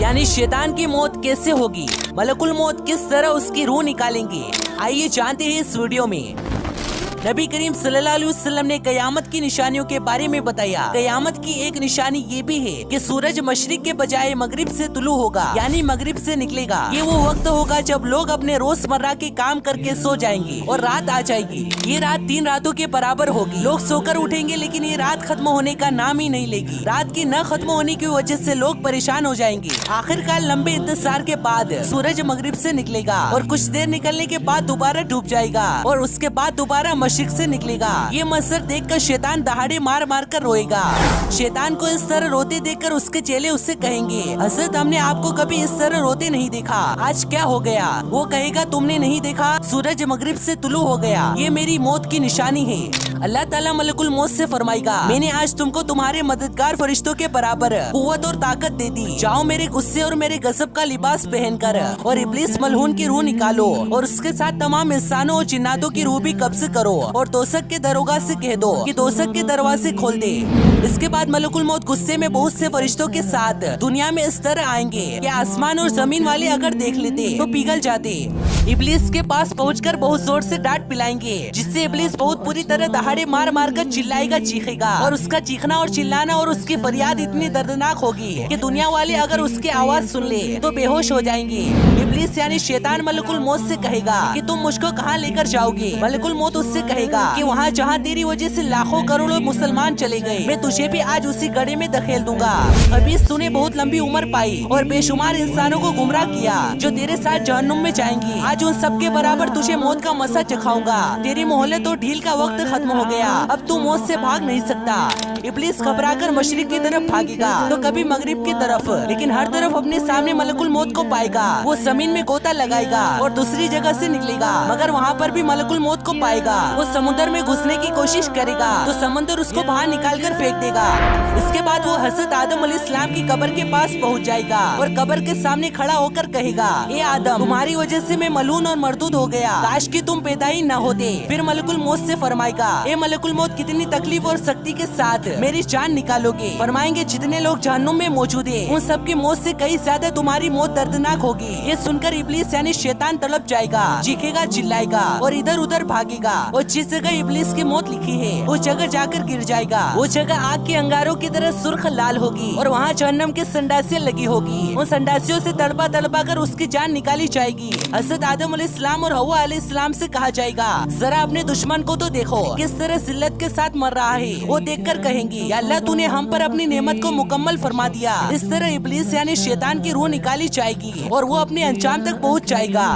یعنی شیطان کی موت کیسے ہوگی، ملک الموت کس طرح اس کی روح نکالیں گے، آئیے جانتے ہیں اس ویڈیو میں۔ نبی کریم صلی اللہ علیہ وسلم نے قیامت کی نشانیوں کے بارے میں بتایا۔ قیامت کی ایک نشانی یہ بھی ہے کہ سورج مشرق کے بجائے مغرب سے طلوع ہوگا، یعنی مغرب سے نکلے گا۔ یہ وہ وقت ہوگا جب لوگ اپنے روزمرہ کے کام کر کے سو جائیں گے اور رات آ جائے گی۔ یہ رات 3 راتوں کے برابر ہوگی۔ لوگ سو کر اٹھیں گے لیکن یہ رات ختم ہونے کا نام ہی نہیں لے گی۔ رات کی نہ ختم ہونے کی وجہ سے لوگ پریشان ہو جائیں گے۔ آخر کار لمبے انتظار کے بعد سورج مغرب سے نکلے گا اور کچھ دیر نکلنے کے بعد دوبارہ ڈوب جائے گا اور اس کے بعد دوبارہ مشرق سے نکلے گا۔ یہ منظر دیکھ کر شیطان دہاڑے مار مار کر روئے گا۔ شیطان کو اس طرح روتے دیکھ کر اس کے چیلے اس سے کہیں گے، حضرت ہم نے آپ کو کبھی اس طرح روتے نہیں دیکھا، آج کیا ہو گیا؟ وہ کہے گا، تم نے نہیں دیکھا سورج مغرب سے طلوع ہو گیا، یہ میری موت کی نشانی ہے۔ اللہ تعالیٰ ملک الموت سے فرمائے گا، میں نے آج تم کو تمہارے مددگار فرشتوں کے برابر قوت اور طاقت دے دی، جاؤ میرے غصے اور میرے غضب کا لباس پہن کر اور ابلیس ملعون کی روح نکالو اور اس کے ساتھ تمام انسانوں اور جناتوں کی روح بھی قبض کرو اور دوزخ کے دروگا سے کہہ دو کہ دوزخ کے دروازے کھول دے۔ اس کے بعد ملک الموت غصے میں بہت سے فرشتوں کے ساتھ دنیا میں اس طرح آئیں گے کہ آسمان اور زمین والے اگر دیکھ لیتے تو پگھل جاتے۔ ابلیس کے پاس پہنچ کر بہت زور سے ڈانٹ پلائیں گے، جس سے ابلیس بہت بری طرح دہاڑے مار مار کر چلائے گا، چیخے گا، اور اس کا چیخنا اور چلانا اور اس کی فریاد اتنی دردناک ہوگی کہ دنیا والے اگر اس کی آواز سن لے تو بے ہوش ہو جائیں گے۔ ابلیس یعنی شیطان ملک الموت سے کہے گا کہ تم مجھ کو کہاں لے کر جاؤ گے؟ ملک الموت اس سے کہے گا کہ وہاں جہاں تیری وجہ سے لاکھوں کروڑوں مسلمان چلے گئے، میں تجھے بھی آج اسی گڑھے میں دھکیل دوں گا۔ ابھی تو نے بہت لمبی عمر پائی اور بے شمار انسانوں کو گمراہ کیا جو تیرے ساتھ جہنم میں جائیں گی، آج ان سب کے برابر تجھے موت کا مزہ چکھاؤں گا۔ تیری مہلت اور ڈھیل کا وقت ختم ہو گیا، اب تو موت سے بھاگ نہیں سکتا۔ ابلیس گھبرا کر مشرق کی طرف بھاگے گا تو کبھی مغرب کی طرف، لیکن ہر طرف اپنے سامنے ملک الموت کو پائے گا۔ وہ زمین میں غوطہ لگائے گا اور دوسری جگہ سے نکلے گا، مگر وہاں پر بھی ملک الموت کو پائے گا۔ وہ سمندر میں گھسنے کی کوشش کرے گا تو سمندر اس کو باہر نکال کر پھینک دے گا۔ اس کے بعد وہ حضرت آدم علیہ السلام کی قبر کے پاس پہنچ جائے گا اور قبر کے سامنے کھڑا ہو کر کہے گا، اے آدم، تمہاری وجہ سے میں ملعون اور مردود ہو گیا، کاش کہ تم پیدا ہی نہ ہوتے۔ پھر ملک الموت سے فرمائے گا، اے ملک الموت، کتنی تکلیف اور سختی کے ساتھ میری جان نکالو گے؟ فرمائیں گے، جتنے لوگ جہنم میں موجود ہیں ان سب کی موت سے کئی زیادہ تمہاری موت دردناک ہوگی۔ یہ سن کر ابلیس یعنی شیطان تڑپ جائے گا، چیخے گا، چلائے گا اور ادھر ادھر بھاگے گا، اور جس جگہ ابلیس کی موت لکھی ہے اس جگہ جا کر گر جائے گا۔ وہ جگہ آگ کے انگاروں کی طرح سرخ لال ہوگی اور وہاں جہنم کے سنڈاسیاں لگی ہوگی، ان سنڈاسیوں سے تڑپا تڑپا کر اس کی جان نکالی جائے گی۔ حضرت آدم علیہ السلام اور حوا علیہ السلام سے کہا جائے گا، ذرا اپنے دشمن کو تو دیکھو کس طرح ذلت کے ساتھ مر رہا ہے۔ وہ دیکھ کر کہیں گی، یا اللہ، تو نے ہم پر اپنی نعمت کو مکمل فرما دیا۔ اس طرح ابلیس یعنی شیطان کی روح نکالی جائے گی اور وہ اپنے انجام تک پہنچ جائے گا۔